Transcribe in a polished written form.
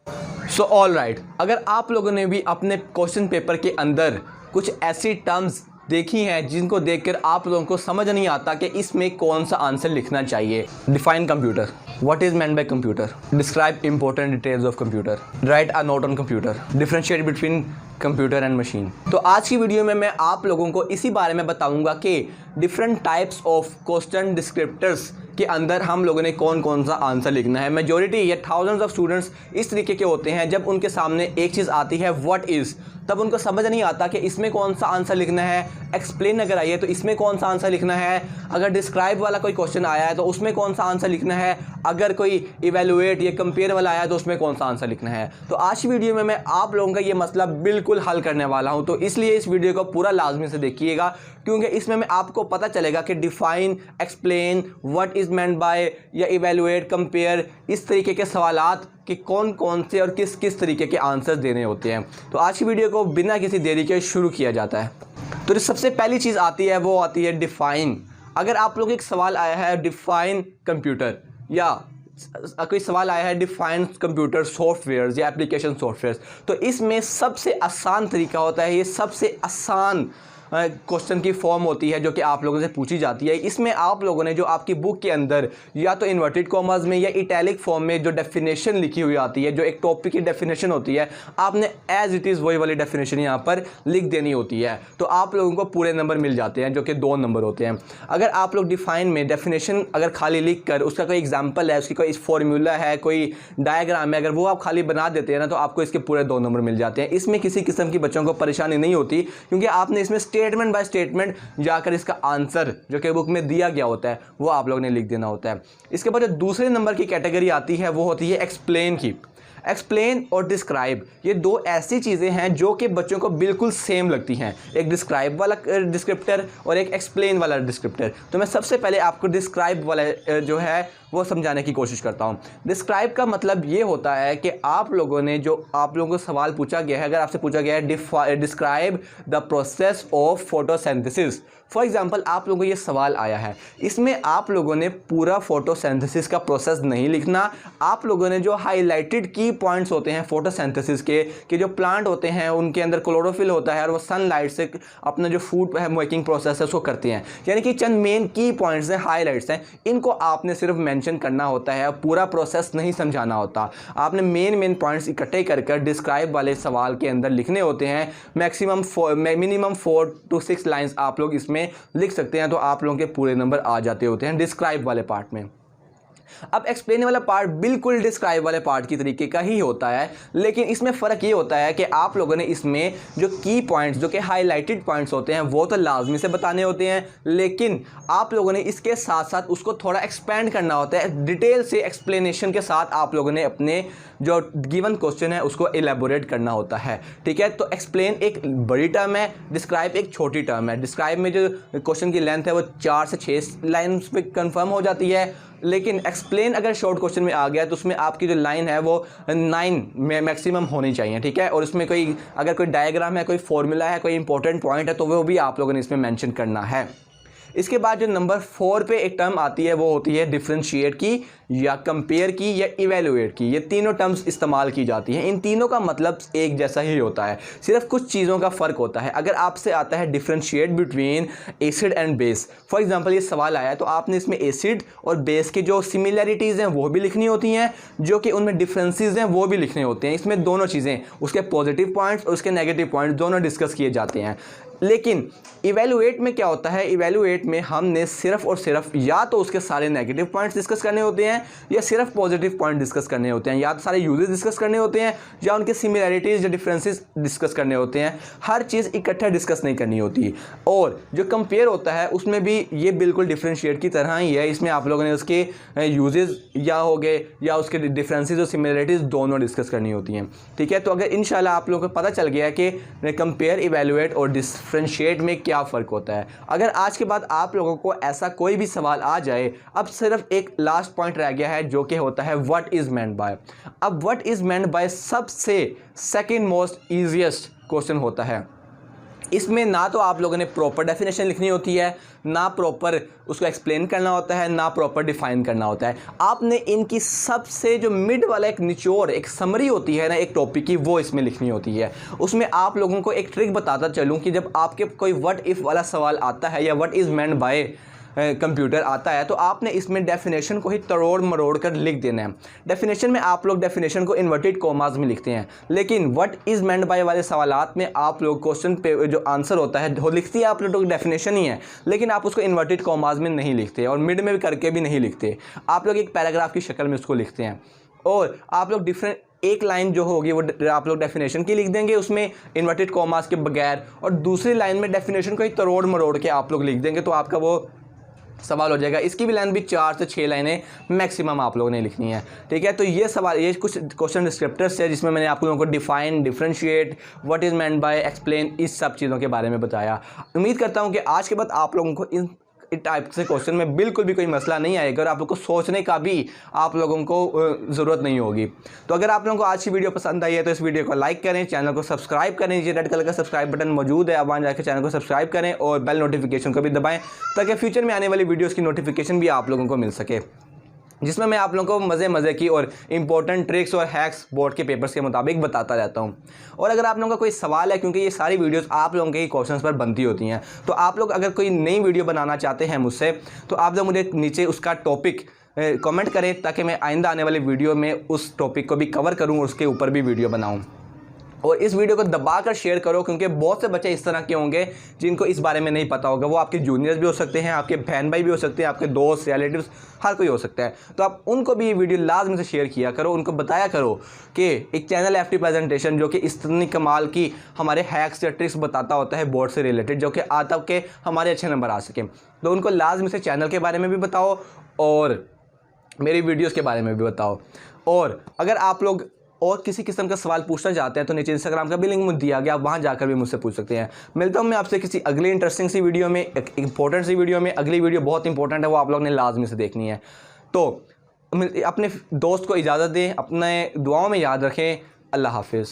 So all right, अगर आप लोगों ने भी अपने क्वेश्चन पेपर के अंदर कुछ ऐसी टर्म्स देखी हैं जिनको देखकर आप लोगों को समझ नहीं आता कि इसमें कौन सा आंसर लिखना चाहिए। Define computer, what is meant bye computer, describe important details of computer, right a note on computer, differentiate between computer and machine. तो आज की वीडियो में मैं आप लोगों को इसी बारे में बताऊंगा कि different types of question descriptors के अंदर हम लोगों ने कौन कौन सा आंसर लिखना है। मेजॉरिटी या थाउजेंड्स ऑफ स्टूडेंट्स इस तरीके के होते हैं, जब उनके सामने एक चीज़ आती है व्हाट इज़, तब उनको समझ नहीं आता कि इसमें कौन सा आंसर लिखना है। एक्सप्लेन अगर आई है तो इसमें कौन सा आंसर लिखना है। अगर डिस्क्राइब वाला कोई क्वेश्चन आया है तो उसमें कौन सा आंसर लिखना है। अगर कोई इवेलुएट या कंपेयर वाला आया है तो उसमें कौन सा आंसर लिखना है। तो आज की वीडियो में मैं आप लोगों का ये मसला बिल्कुल हल करने वाला हूँ, तो इसलिए इस वीडियो को पूरा लाजमी से देखिएगा, क्योंकि इसमें मैं आपको पता चलेगा कि define, explain, what is meant by या इवेलुएट, कंपेयर, इस तरीके के सवालात कि कौन कौन से और किस किस तरीके के आंसर्स देने होते हैं। तो आज की वीडियो को बिना किसी देरी के शुरू किया जाता है। तो जो सबसे पहली चीज़ आती है वो आती है डिफाइन। अगर आप लोग एक सवाल आया है डिफाइन कंप्यूटर, या कोई सवाल आया है डिफाइन कंप्यूटर सॉफ्टवेयर या एप्लीकेशन सॉफ्टवेयर, तो इसमें सबसे आसान तरीका होता है, ये सबसे आसान क्वेश्चन की फॉर्म होती है जो कि आप लोगों से पूछी जाती है। इसमें आप लोगों ने जो आपकी बुक के अंदर या तो इन्वर्टेड कॉमर्स में या इटैलिक फॉर्म में जो डेफिनेशन लिखी हुई आती है, जो एक टॉपिक की डेफिनेशन होती है, आपने एज इट इज़ वही वाली डेफिनेशन यहाँ पर लिख देनी होती है। तो आप लोगों को पूरे नंबर मिल जाते हैं, जो कि 2 नंबर होते हैं। अगर आप लोग डिफाइन में डेफिनेशन अगर खाली लिख कर उसका कोई एग्जाम्पल है, उसकी कोई फॉर्मूला है, कोई डायग्राम है, अगर वो आप खाली बना देते हैं ना, तो आपको इसके पूरे 2 नंबर मिल जाते हैं। इसमें किसी किस्म की बच्चों को परेशानी नहीं होती, क्योंकि आपने इसमें स्टेटमेंट बाय स्टेटमेंट जाकर इसका आंसर जो कि बुक में दिया गया होता है वो आप लोगों ने लिख देना होता है। इसके बाद जो दूसरे नंबर की कैटेगरी आती है वो होती है एक्सप्लेन की। एक्सप्लेन और डिस्क्राइब, ये 2 ऐसी चीज़ें हैं जो कि बच्चों को बिल्कुल सेम लगती हैं, एक डिस्क्राइब वाला डिस्क्रिप्टर और एक एक्सप्लेन वाला डिस्क्रिप्टर। तो मैं सबसे पहले आपको डिस्क्राइब वाला जो है वो समझाने की कोशिश करता हूँ। डिस्क्राइब का मतलब ये होता है कि आप लोगों ने जो आप लोगों को सवाल पूछा गया है, अगर आपसे पूछा गया है describe the process of photosynthesis, for example आप लोगों को ये सवाल आया है, इसमें आप लोगों ने पूरा फोटोसिंथेसिस का प्रोसेस नहीं लिखना। आप लोगों ने जो हाईलाइटेड की पॉइंट्स होते हैं फोटोसिंथेसिस के कि जो प्लांट होते हैं उनके अंदर क्लोरोफिल होता है और वो सनलाइट से अपना जो फूड मेकिंग प्रोसेस है उसको करते हैं, यानी कि चंद मेन की पॉइंट्स हैं, हाईलाइट्स हैं, इनको आपने सिर्फ मेंशन करना होता है, पूरा प्रोसेस नहीं समझाना होता। आपने मेन पॉइंट्स इकट्ठे कर डिस्क्राइब वाले सवाल के अंदर लिखने होते हैं। मिनिमम 4 to 6 लाइन्स आप लोग इसमें लिख सकते हैं, तो आप लोगों के पूरे नंबर आ जाते होते हैं डिस्क्राइब वाले पार्ट में। अब एक्सप्लेन वाला पार्ट बिल्कुल डिस्क्राइब वाले पार्ट की तरीके का ही होता है, लेकिन इसमें फ़र्क ये होता है कि आप लोगों ने इसमें जो की पॉइंट्स, जो कि हाईलाइटेड पॉइंट्स होते हैं, वो तो लाजमी से बताने होते हैं, लेकिन आप लोगों ने इसके साथ साथ उसको थोड़ा एक्सपेंड करना होता है। डिटेल से एक्सप्लेनेशन के साथ आप लोगों ने अपने जो गिवन क्वेश्चन है उसको एलेबोरेट करना होता है। ठीक है, तो एक्सप्लेन एक बड़ी टर्म है, डिस्क्राइब एक छोटी टर्म है। डिस्क्राइब में जो क्वेश्चन की लेंथ है वो 4 से 6 लाइन्स पे कंफर्म हो जाती है, लेकिन एक्सप्लेन अगर शॉर्ट क्वेश्चन में आ गया तो उसमें आपकी जो लाइन है वो 9 में मैक्सिमम होनी चाहिए। ठीक है, और उसमें कोई अगर कोई डायग्राम है, कोई फॉर्मूला है, कोई इंपॉर्टेंट पॉइंट है, तो वो भी आप लोगों ने इसमें मेंशन करना है। इसके बाद जो नंबर 4 पे एक टर्म आती है वो होती है डिफरेंशिएट की, या कंपेयर की, या इवेलुएट की। ये तीनों टर्म्स इस्तेमाल की जाती हैं। इन तीनों का मतलब एक जैसा ही होता है, सिर्फ कुछ चीज़ों का फ़र्क होता है। अगर आपसे आता है differentiate between acid and base, for example ये सवाल आया है, तो आपने इसमें एसिड और बेस की जो सिमिलैरिटीज़ हैं वो भी लिखनी होती हैं, जो कि उनमें डिफरेंसेस हैं वो भी लिखने होते हैं। इसमें दोनों चीज़ें, उसके पॉजिटिव पॉइंट्स और उसके नेगेटिव पॉइंट्स दोनों डिस्कस किए जाते हैं। लेकिन इवेलुएट में क्या होता है, इवेलुएट में हमने सिर्फ और सिर्फ या तो उसके सारे नेगेटिव पॉइंट्स डिस्कस करने होते हैं, या सिर्फ पॉजिटिव पॉइंट डिस्कस करने होते हैं, या तो सारे यूजेस डिस्कस करने होते हैं, या उनके सिमिलैरिटीज़ या डिफरेंसेस डिस्कस करने होते हैं। हर चीज़ इकट्ठा डिस्कस नहीं करनी होती। और जो कंपेयर होता है उसमें भी ये बिल्कुल डिफरेंशिएट की तरह ही है। इसमें आप लोगों ने उसके यूजेस या हो गए या उसके डिफरेंसेस और सिमिलैरिटीज़ दोनों डिस्कस करनी होती हैं। ठीक है, तो अगर इंशाल्लाह आप लोगों को पता चल गया कि कंपेयर, इवेलुएट और डिफरेंशिएट में क्या फ़र्क होता है। अगर आज के बाद आप लोगों को ऐसा कोई भी सवाल आ जाए, अब सिर्फ एक लास्ट पॉइंट रह गया है जो कि होता है व्हाट इज़ मेंट बाय। अब व्हाट इज़ मेंट बाय सबसे सेकंड मोस्ट ईजीएस्ट क्वेश्चन होता है। इसमें ना तो आप लोगों ने प्रॉपर डेफिनेशन लिखनी होती है, ना प्रॉपर उसको एक्सप्लेन करना होता है, ना प्रॉपर डिफाइन करना होता है। आपने इनकी सबसे जो मिड वाला एक निचोड़, एक समरी होती है ना एक टॉपिक की, वो इसमें लिखनी होती है। उसमें आप लोगों को एक ट्रिक बताता चलूँ कि जब आपके कोई व्हाट इफ़ वाला सवाल आता है या what is meant by computer आता है, तो आपने इसमें डेफिनेशन को ही तरोड़ मरोड़ कर लिख देना है। डेफिनेशन में आप लोग डेफिनेशन को इन्वर्टेड कॉमास में लिखते हैं, लेकिन व्हाट इज़ मेंट बाय वाले सवालात में आप लोग क्वेश्चन पे जो आंसर होता है वो लिखती है आप लोगों की डेफिनेशन ही है, लेकिन आप उसको इन्वर्टेड कॉमास में नहीं लिखते और मिड में भी करके भी नहीं लिखते। आप लोग एक पैराग्राफ की शक्ल में उसको लिखते हैं और आप लोग डिफरेंट एक लाइन जो होगी वो आप लोग डेफिनेशन की लिख देंगे उसमें इन्वर्टेड कॉमास के बगैर, और दूसरी लाइन में डेफिनेशन को ही तरोड़ मरोड़ के आप लोग लिख देंगे, तो आपका वो सवाल हो जाएगा। इसकी भी लाइन भी 4 से 6 लाइनें मैक्सिमम आप लोगों ने लिखनी है, ठीक है। तो ये सवाल, ये कुछ क्वेश्चन डिस्क्रिप्टर्स है जिसमें मैंने आप लोगों को define, differentiate, what is meant by, explain, इस सब चीज़ों के बारे में बताया। उम्मीद करता हूँ कि आज के बाद आप लोगों को इन टाइप से क्वेश्चन में बिल्कुल भी कोई मसला नहीं आएगा और आप लोगों को सोचने का भी आप लोगों को ज़रूरत नहीं होगी। तो अगर आप लोगों को आज की वीडियो पसंद आई है तो इस वीडियो को लाइक करें, चैनल को सब्सक्राइब करें, नीचे रेड कलर का सब्सक्राइब बटन मौजूद है, आप वहाँ जाकर चैनल को सब्सक्राइब करें और बेल नोटिफिकेशन को भी दबाएं ताकि फ्यूचर में आने वाली वीडियोज़ की नोटिफिकेशन भी आप लोगों को मिल सके, जिसमें मैं आप लोगों को मज़े की और इंपॉर्टेंट ट्रिक्स और हैक्स बोर्ड के पेपर्स के मुताबिक बताता रहता हूं। और अगर आप लोगों का कोई सवाल है, क्योंकि ये सारी वीडियोस आप लोगों के ही क्वेश्चंस पर बनती होती हैं, तो आप लोग अगर कोई नई वीडियो बनाना चाहते हैं मुझसे, तो आप लोग मुझे नीचे उसका टॉपिक कमेंट करें ताकि मैं आइंदा आने वाली वीडियो में उस टॉपिक को भी कवर करूँ और उसके ऊपर भी वीडियो बनाऊँ। और इस वीडियो को दबाकर शेयर करो, क्योंकि बहुत से बच्चे इस तरह के होंगे जिनको इस बारे में नहीं पता होगा। वो आपके जूनियर्स भी हो सकते हैं, आपके बहन भाई भी हो सकते हैं, आपके दोस्त, रिलेटिव्स, हर कोई हो सकता है। तो आप उनको भी ये वीडियो लाजमी से शेयर किया करो, उनको बताया करो कि एक चैनल FT प्रेजेंटेशन जो कि इतनी कमाल की हमारे हैक्स या ट्रिक्स बताता होता है बोर्ड से रिलेटेड, जो कि आता के हमारे अच्छे नंबर आ सकें। तो उनको लाजमी से चैनल के बारे में भी बताओ और मेरी वीडियोज़ के बारे में भी बताओ। और अगर आप लोग और किसी किस्म का सवाल पूछना चाहते हैं तो नीचे इंस्टाग्राम का भी लिंक मुझे दिया गया, आप वहां जाकर भी मुझसे पूछ सकते हैं। मिलता हूं मैं आपसे किसी अगली इंटरेस्टिंग सी वीडियो में, एक इंपॉर्टेंट सी वीडियो में। अगली वीडियो बहुत इंपॉर्टेंट है, वो आप लोगों ने लाजमी से देखनी है। तो अपने दोस्त को इजाज़त दें, अपने दुआओं में याद रखें। अल्लाह हाफिज़।